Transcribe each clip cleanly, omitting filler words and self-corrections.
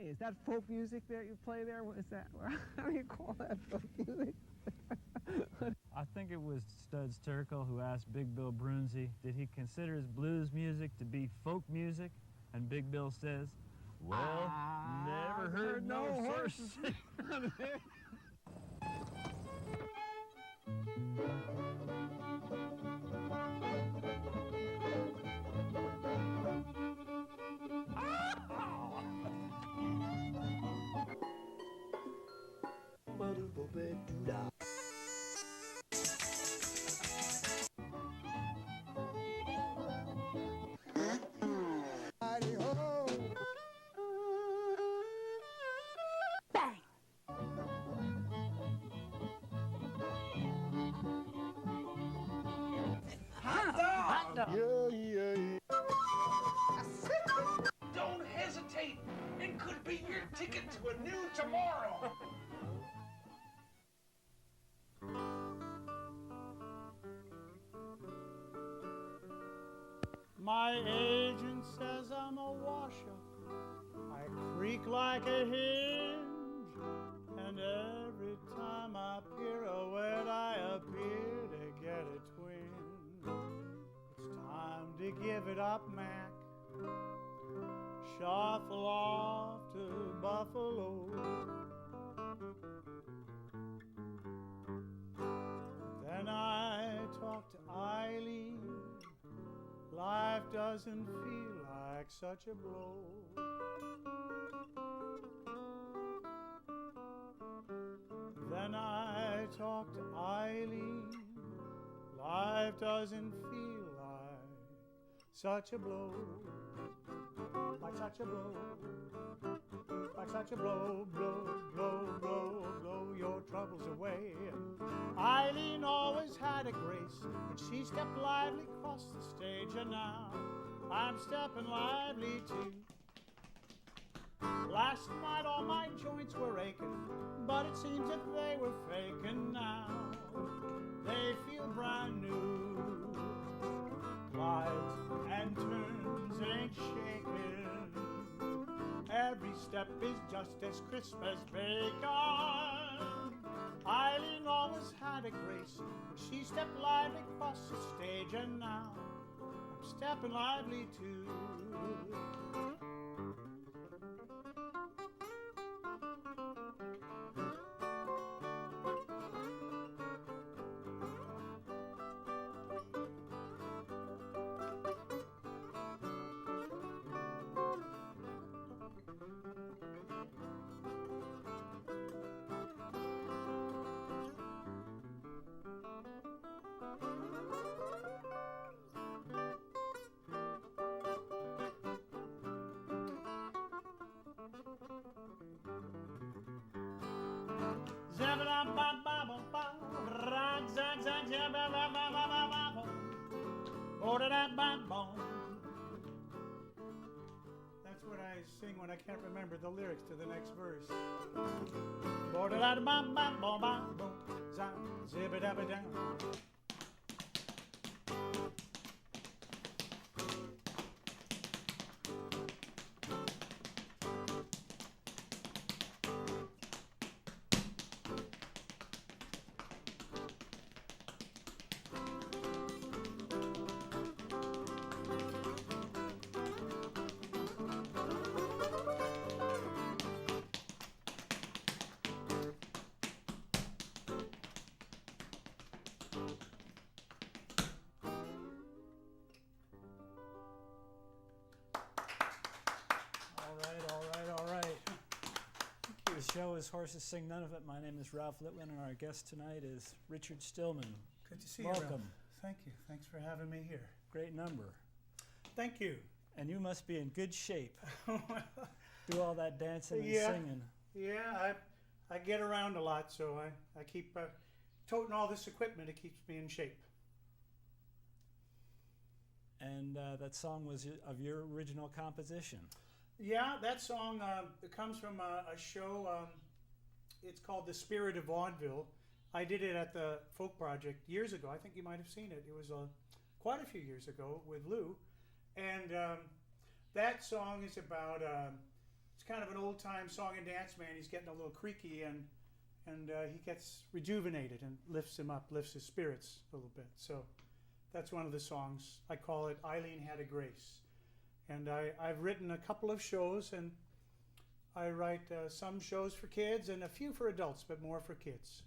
Hey, is that folk music that you play there? What is that? How do you call that folk music? I think it was Studs Terkel who asked Big Bill Brunzi, did he consider his blues music to be folk music? And Big Bill says, well, never heard no horse. Don't hesitate. It could be your ticket to a new tomorrow. My agent says I'm a washer. I creak like a hinge, and every time I pirouette, I appear to get a twinge. It's time to give it up, Mac. Shuffle off to Buffalo. Then I talk to Eileen. Life doesn't feel like such a blow. Then I talk to Eileen. Life doesn't feel like such a blow. Like such a blow. Like such a blow, blow, blow, blow, blow your troubles away. Eileen always had a grace when she stepped lively across the stage, and now I'm stepping lively too. Last night all my joints were aching, but it seems that they were faking now. They feel brand new. Glides and turns ain't shaking. Every step is just as crisp as bacon. Eileen always had a grace when she stepped lively across the stage, and now I'm stepping lively too. That's what I sing when I can't remember the lyrics to the next verse. All right. The show is Horses Sing None of It. My name is Ralph Litwin, and our guest tonight is Richard Stillman. Good to see you, Welcome. Ralph. Thank you. Thanks for having me here. Great number. Thank you. And you must be in good shape. Do all that dancing and singing. Yeah, I get around a lot, so I keep toting all this equipment. It keeps me in shape. And that song was of your original composition. Yeah, that song it comes from a show. It's called The Spirit of Vaudeville. I did it at the Folk Project years ago. I think you might have seen it. It was quite a few years ago with Lou. And that song is about it's kind of an old-time song and dance man. He's getting a little creaky, and he gets rejuvenated and lifts him up, lifts his spirits a little bit. So that's one of the songs. I call it Eileen Had a Grace. And I've written a couple of shows, and I write some shows for kids and a few for adults, but more for kids.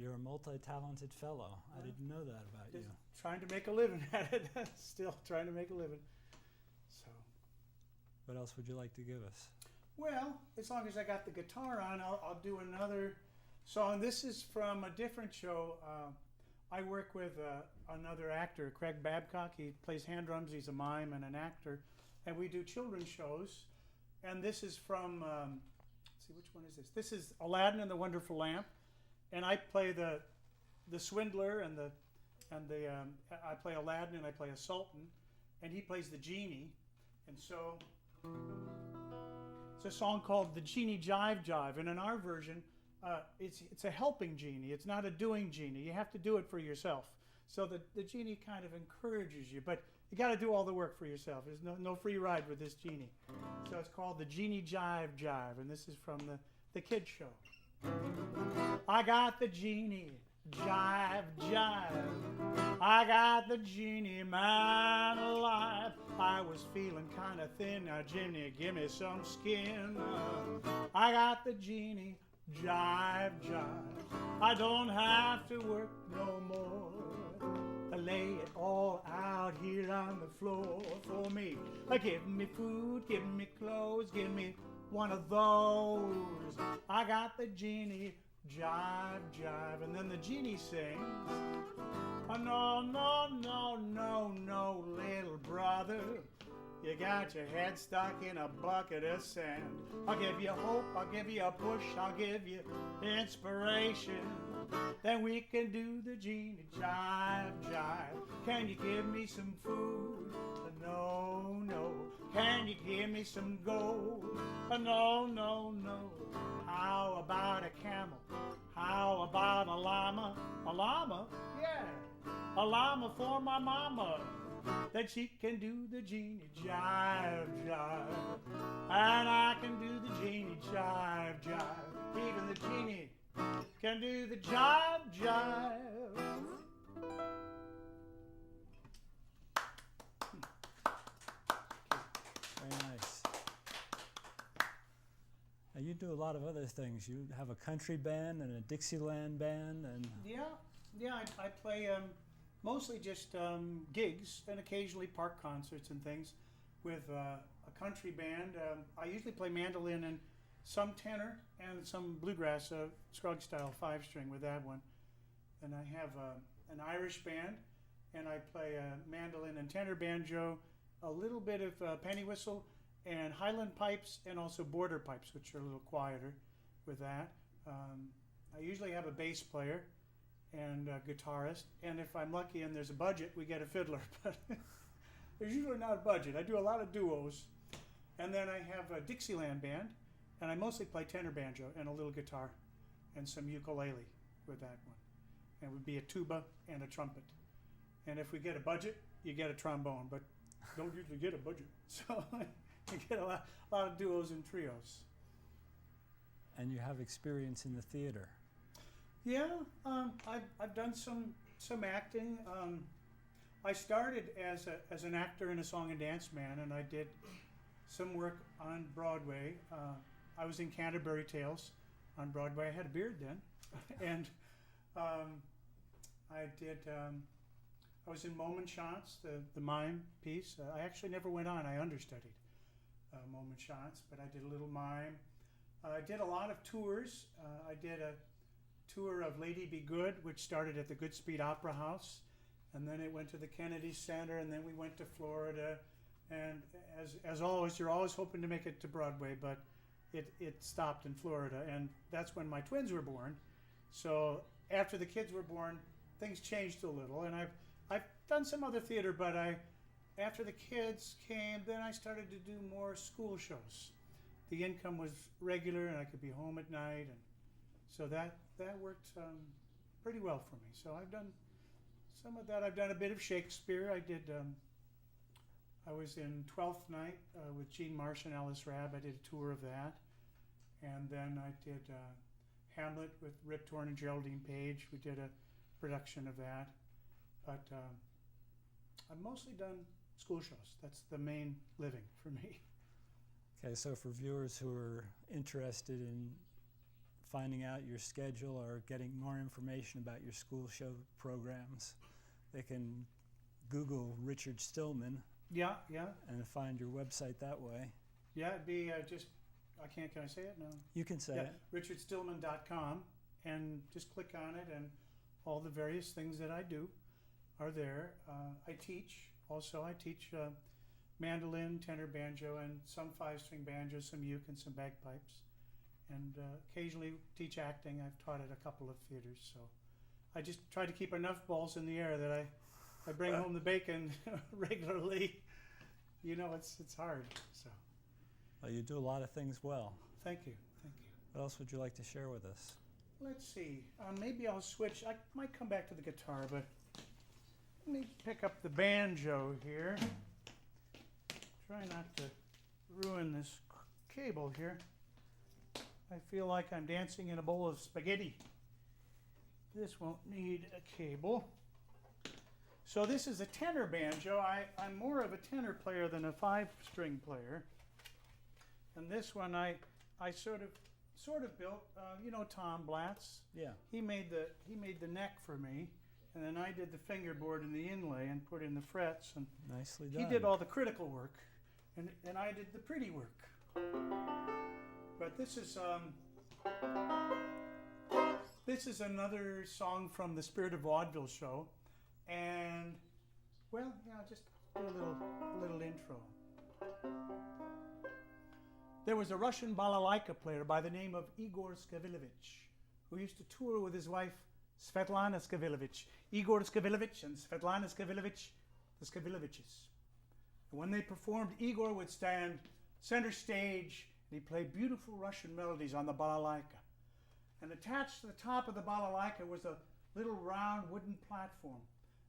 You're a multi-talented fellow. I didn't know that about you. Trying to make a living at it. Still trying to make a living. So, what else would you like to give us? Well, as long as I got the guitar on, I'll do another song. This is from a different show. I work with another actor, Craig Babcock. He plays hand drums. He's a mime and an actor. And we do children's shows. And this is from, let's see, which one is this? This is Aladdin and the Wonderful Lamp. And I play the swindler and I play Aladdin and I play a sultan. And he plays the genie. And so it's a song called The Genie Jive Jive. And in our version, it's a helping genie. It's not a doing genie. You have to do it for yourself. So the genie kind of encourages you, but you got to do all the work for yourself. There's no free ride with this genie. So it's called The Genie Jive Jive, and this is from the kids show. I got the genie jive jive. I got the genie man alive. I was feeling kind of thin. Now Jimmy, give me some skin. I got the genie jive jive. I don't have to work no more. I lay it all out here on the floor for me. Give me food, give me clothes, give me one of those. I got the genie jive jive. And then the genie sings, oh no, no, no, no, no, little brother. You got your head stuck in a bucket of sand. I'll give you hope, I'll give you a push, I'll give you inspiration. Then we can do the genie jive jive. Can you give me some food? No, no. Can you give me some gold? No, no, no. How about a camel? How about a llama? A llama? Yeah. A llama for my mama. Then she can do the genie jive jive. And I can do the genie jive jive. Even the genie can do the jive jive. Very nice. Now you do a lot of other things. You have a country band and a Dixieland band, and Yeah, I play mostly just gigs and occasionally park concerts and things with a country band. I usually play mandolin and some tenor and some bluegrass, Scruggs style 5-string with that one. And I have an Irish band, and I play mandolin and tenor banjo, a little bit of penny whistle, and Highland pipes, and also border pipes, which are a little quieter with that. I usually have a bass player and a guitarist, and if I'm lucky and there's a budget, we get a fiddler, but there's usually not a budget. I do a lot of duos. And then I have a Dixieland band, and I mostly play tenor banjo and a little guitar and some ukulele with that one. And it would be a tuba and a trumpet. And if we get a budget, you get a trombone, but don't usually get a budget. So you get a lot of duos and trios. and you have experience in the theater. Yeah, I've done some acting. I started as an actor and a song and dance man, and I did some work on Broadway. I was in Canterbury Tales on Broadway. I had a beard then, and I was in Moment Chance, the mime piece. I actually never went on. I understudied Moment Chance, but I did a little mime. I did a lot of tours. I did a tour of Lady Be Good, which started at the Goodspeed Opera House, and then it went to the Kennedy Center, and then we went to Florida. And as always, you're always hoping to make it to Broadway, but it stopped in Florida, and that's when my twins were born. So after the kids were born, things changed a little, and I've done some other theater, but after the kids came, then I started to do more school shows. The income was regular, and I could be home at night, and so that worked pretty well for me. So I've done some of that. I've done a bit of Shakespeare. I I was in 12th Night with Gene Marsh and Alice Rabb. I did a tour of that. And then I did Hamlet with Rip Torn and Geraldine Page. We did a production of that. But I've mostly done school shows. That's the main living for me. Okay, so for viewers who are interested in finding out your schedule or getting more information about your school show programs, they can Google Richard Stillman. Yeah. And find your website that way. Yeah, it'd be can I say it? No. You can say it. richardstillman.com, and just click on it, and all the various things that I do are there. I teach mandolin, tenor, banjo, and some 5-string banjo, some uke, and some bagpipes. And occasionally teach acting. I've taught at a couple of theaters, so I just try to keep enough balls in the air that I bring home the bacon regularly. You know, it's hard. So. Well, you do a lot of things well. Thank you. What else would you like to share with us? Let's see. Maybe I'll switch. I might come back to the guitar, but let me pick up the banjo here. Try not to ruin this cable here. I feel like I'm dancing in a bowl of spaghetti. This won't need a cable. So this is a tenor banjo. I'm more of a tenor player than a 5-string player. And this one I sort of built. You know Tom Blatz? Yeah. He made the neck for me, and then I did the fingerboard and the inlay and put in the frets. And nicely done. He did all the critical work, and I did the pretty work. But this is another song from the Spirit of Vaudeville show, and well, yeah, just a little intro. There was a Russian balalaika player by the name of Igor Skavilovich, who used to tour with his wife Svetlana Skavilovich. Igor Skavilovich and Svetlana Skavilovich, the Skaviloviches. And when they performed, Igor would stand center stage. He played beautiful Russian melodies on the balalaika. And attached to the top of the balalaika was a little round wooden platform.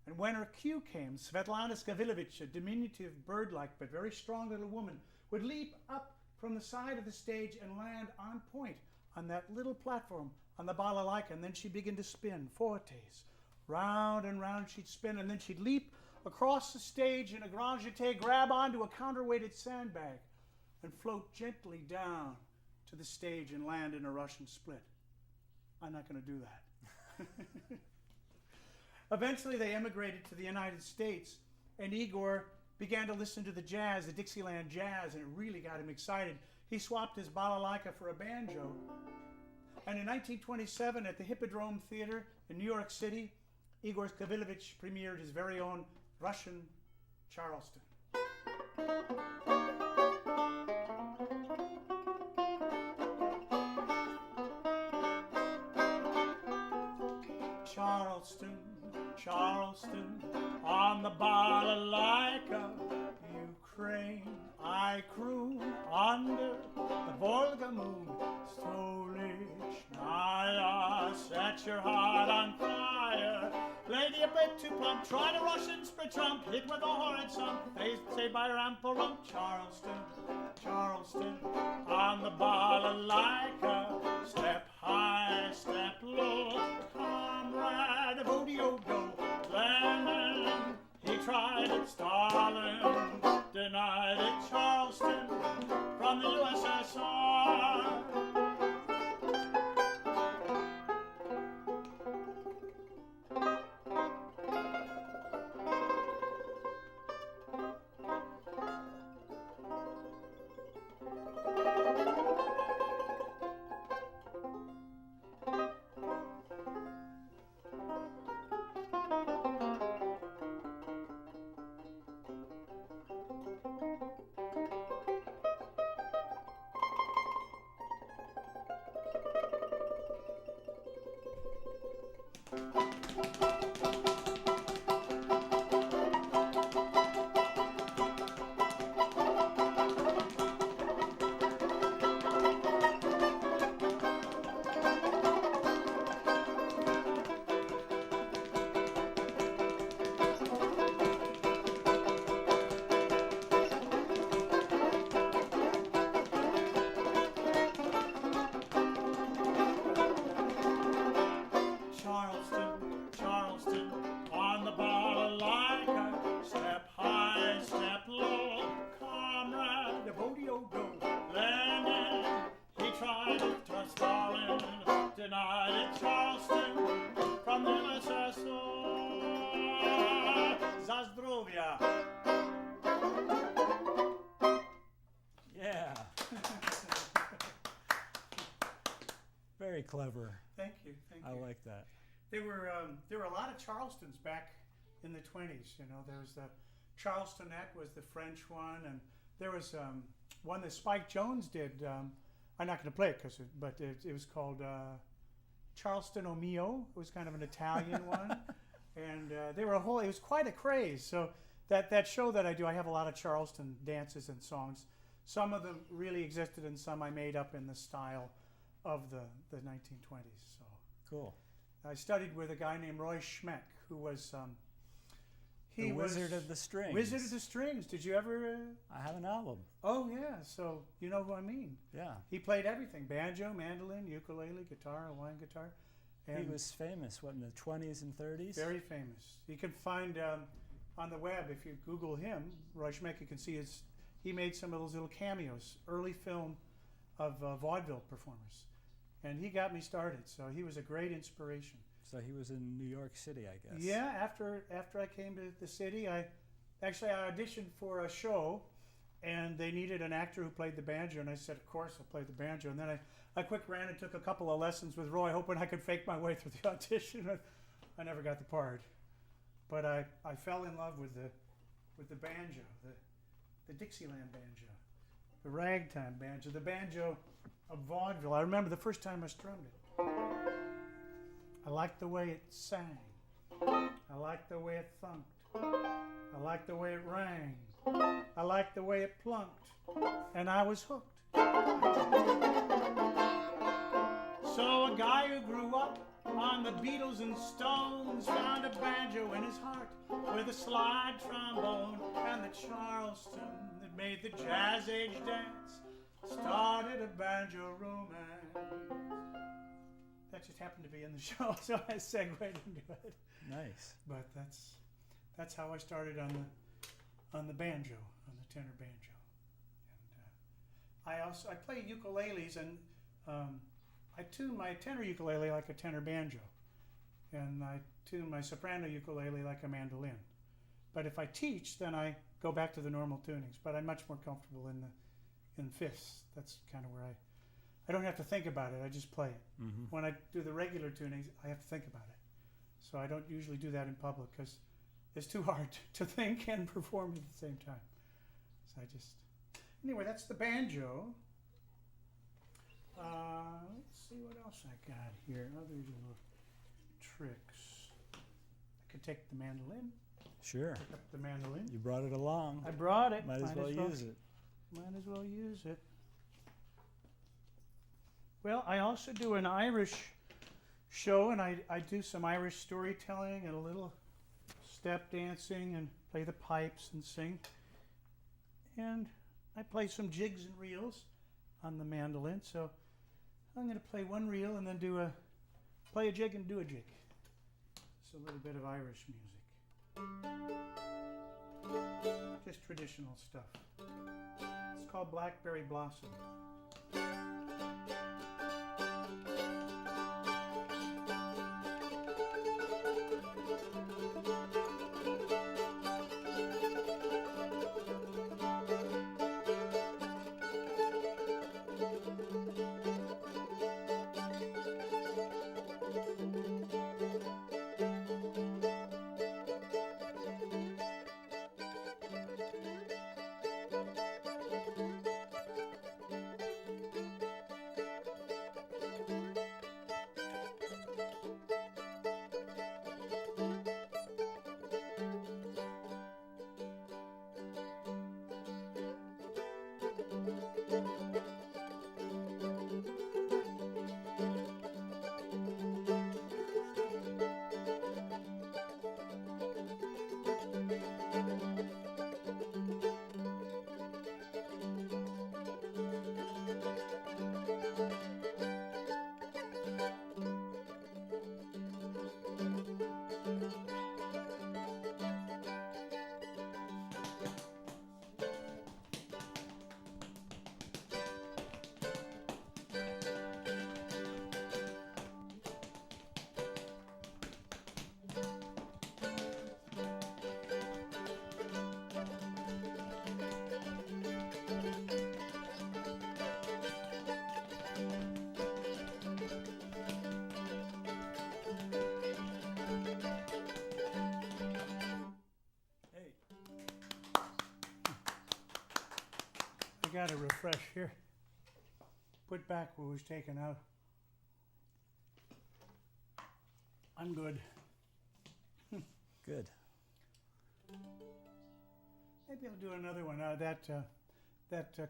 And when her cue came, Svetlana Skavilovich, a diminutive, bird-like but very strong little woman, would leap up from the side of the stage and land on point on that little platform on the balalaika. And then she'd begin to spin, fortes. Round and round she'd spin, and then she'd leap across the stage in a grand jeté, grab onto a counterweighted sandbag, and float gently down to the stage and land in a Russian split. I'm not going to do that. Eventually they emigrated to the United States, and Igor began to listen to the jazz, the Dixieland jazz, and it really got him excited. He swapped his balalaika for a banjo. And in 1927 at the Hippodrome Theater in New York City, Igor Skavilovich premiered his very own Russian Charleston. Charleston, Charleston, on the balalaika, Ukraine, I croon under the Volga moon. Stolichnaya, set your heart on fire. Lady a bit too plump, try the Russian split trump, hit with a horrid song. They say by Ramparump, Charleston, Charleston, on the balalaika, step high, step low, comrade of Odiogo, Lenin, he tried it, Stalin denied it, Charleston, from the USSR. the bodeo-do. Landed, he tried it to Stalin, denied it Charleston, from the USSR. Zazdrovia. Yeah. Very clever. Thank you, thank I you. like that. There were a lot of Charlestons back in the 20s. You know, there was the Charlestonette was the French one, and there was one that Spike Jones did. I'm not going to play it but it was called Charleston O Mio. It was kind of an Italian one, and they were it was quite a craze. So that show that I do, I have a lot of Charleston dances and songs. Some of them really existed, and some I made up in the style of the 1920s. So Cool. I studied with a guy named Roy Schmeck, who was The Wizard of the Strings. Wizard of the Strings. Did you ever? I have an album. Oh yeah. So you know who I mean. Yeah. He played everything: banjo, mandolin, ukulele, guitar, Hawaiian guitar. And He was famous, what, in the 20s and 30s? very famous. You can find on the web, if you Google him, Roy Schmeck, you can see he made some of those little cameos, early film of vaudeville performers. And he got me started, so he was a great inspiration. So he was in New York City, I guess. Yeah, after I came to the city, I auditioned for a show, and they needed an actor who played the banjo, and I said, of course, I'll play the banjo. And then I quick ran and took a couple of lessons with Roy, hoping I could fake my way through the audition. I never got the part, but I fell in love with the banjo, the Dixieland banjo, the ragtime banjo, the banjo of vaudeville. I remember the first time I strummed it. I liked the way it sang. I liked the way it thunked. I liked the way it rang. I liked the way it plunked. And I was hooked. So a guy who grew up on the Beatles and Stones found a banjo in his heart with a slide trombone, and the Charleston that made the jazz age dance started a banjo romance. That just happened to be in the show, so I segued into it. Nice. But that's how I started on the banjo, on the tenor banjo. And I play ukuleles, and I tune my tenor ukulele like a tenor banjo, and I tune my soprano ukulele like a mandolin. But if I teach, then I go back to the normal tunings. But I'm much more comfortable in fifths. That's kind of where I don't have to think about it. I just play it. Mm-hmm. When I do the regular tunings, I have to think about it. So I don't usually do that in public because it's too hard to think and perform at the same time. So anyway, that's the banjo. Let's see what else I got here. Other little tricks. I could take the mandolin. Sure. Pick up the mandolin. You brought it along. I brought it. Might as well use it. Might as well use it. Well, I also do an Irish show, and I do some Irish storytelling and a little step dancing and play the pipes and sing. And I play some jigs and reels on the mandolin. So I'm going to play one reel and then play a jig and do a jig. It's a little bit of Irish music. Just traditional stuff. It's called Blackberry Blossom. got to refresh here. Put back what was taken out. I'm good. Good. Maybe I'll do another one. That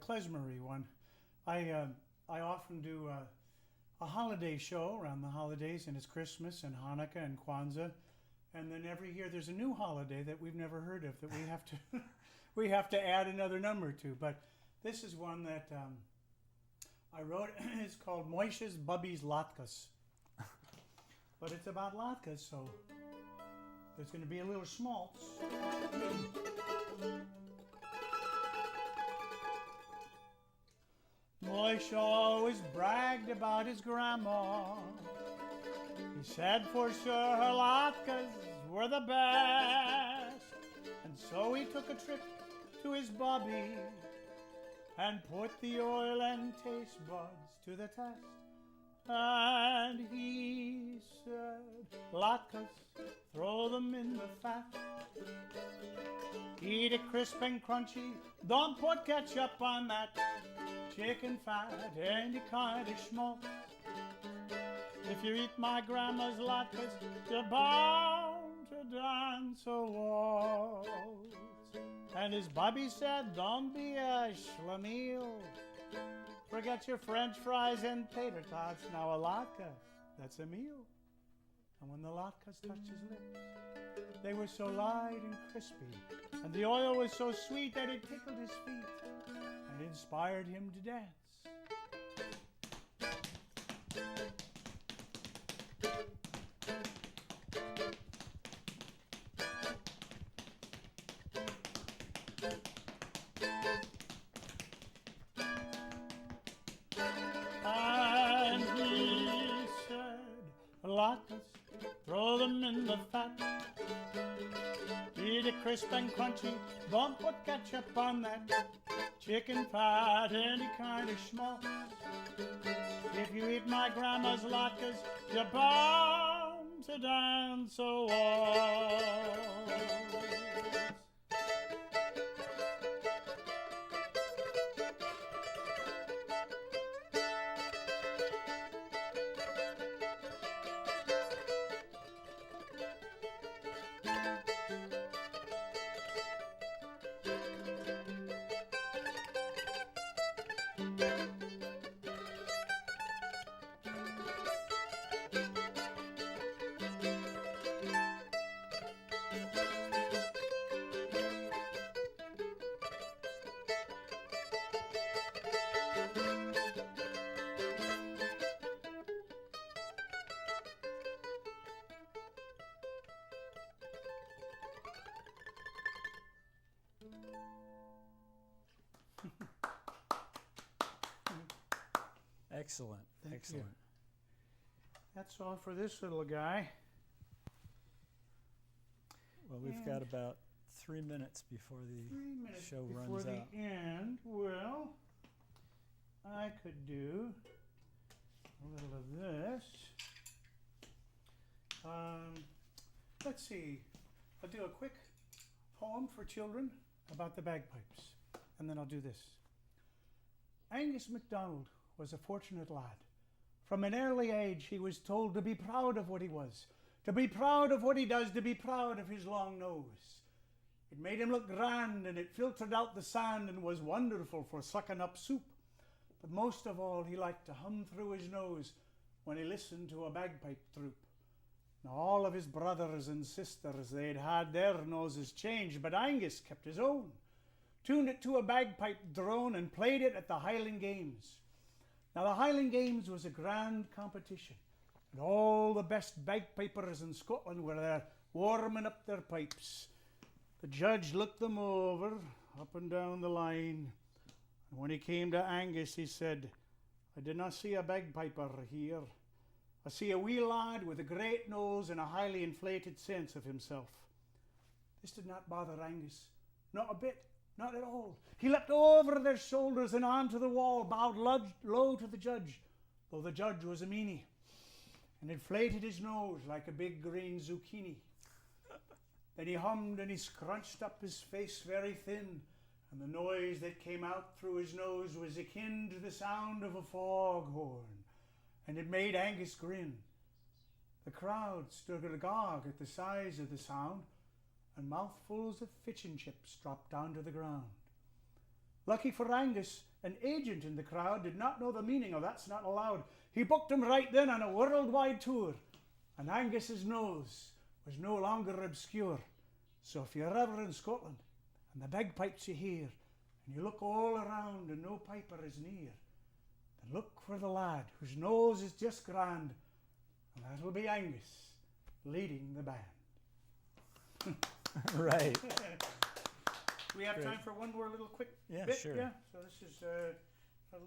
klezmery one. I often do a holiday show around the holidays, and it's Christmas and Hanukkah and Kwanzaa, and then every year there's a new holiday that we've never heard of that we have to we have to add another number to. But this is one that I wrote. It's called Moishe's Bubby's Latkes. But it's about latkes, so there's going to be a little schmaltz. Moishe always bragged about his grandma. He said for sure her latkes were the best. And so he took a trip to his Bobby and put the oil and taste buds to the test. And he said, latkes, throw them in the fat. Eat it crisp and crunchy, don't put ketchup on that. Chicken fat, any kind of schmaltz. If you eat my grandma's latkes, you're bound to dance a waltz. And his Bobby said, don't be a schlemiel. Forget your French fries and tater tots. Now a latke, that's a meal. And when the latkes touched his lips, they were so light and crispy, and the oil was so sweet that it tickled his feet and inspired him to dance. And he said, latkes, throw them in the fat. Eat it crisp and crunchy, don't put ketchup on that. Chicken fat, any kind of schmaltz. If you eat my grandma's latkes, you're bound to dance a waltz. Excellent. Thank Excellent. you. That's all for this little guy. Well, we've got about 3 minutes before 3 minutes show before runs the out. end. Well, I could do a little of this. Let's see. I'll do a quick poem for children about the bagpipes, and then I'll do this. Angus MacDonald was a fortunate lad. From an early age, he was told to be proud of what he was, to be proud of what he does, to be proud of his long nose. It made him look grand, and it filtered out the sand and was wonderful for sucking up soup. But most of all, he liked to hum through his nose when he listened to a bagpipe troupe. Now, all of his brothers and sisters, they'd had their noses changed, but Angus kept his own, tuned it to a bagpipe drone, and played it at the Highland Games. Now, the Highland Games was a grand competition, and all the best bagpipers in Scotland were there warming up their pipes. The judge looked them over, up and down the line, and when he came to Angus, he said, I did not see a bagpiper here. I see a wee lad with a great nose and a highly inflated sense of himself. This did not bother Angus, not a bit, not at all. He leapt over their shoulders and onto the wall, bowed low to the judge, though the judge was a meanie, and inflated his nose like a big green zucchini. Then he hummed and he scrunched up his face very thin, and the noise that came out through his nose was akin to the sound of a foghorn, and it made Angus grin. The crowd stood agog at the size of the sound, and mouthfuls of fish and chips dropped down to the ground. Lucky for Angus, an agent in the crowd did not know the meaning of "that's not allowed." He booked him right then on a worldwide tour, and Angus's nose was no longer obscure. So if you're ever in Scotland and the bagpipes you hear, and you look all around and no piper is near, then look for the lad whose nose is just grand, and that'll be Angus leading the band. Right. We have Great. time for one more little quick Yeah, bit. sure. Yeah. So this is a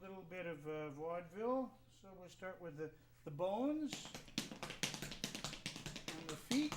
little bit of vaudeville. So we'll start with the bones and the feet.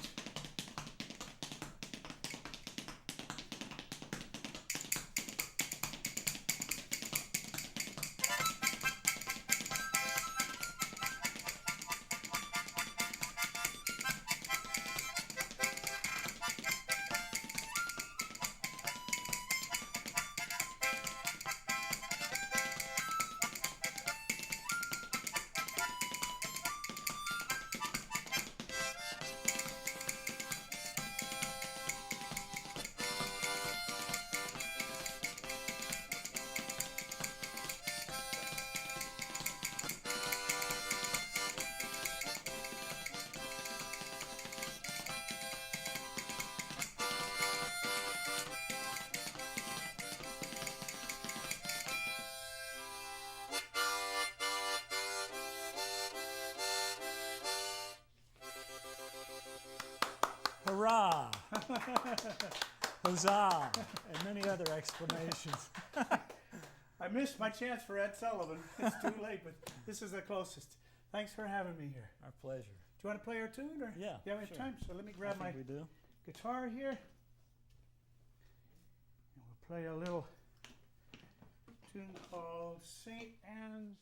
Hurrah! Huzzah! And many other explanations. I missed my chance for Ed Sullivan. It's too late, but this is the closest. Thanks for having me here. Our pleasure. Do you want to play our tune? Or? Yeah, Yeah, we have sure. time. So let me grab my we do. guitar here. And we'll play a little tune called St. Anne's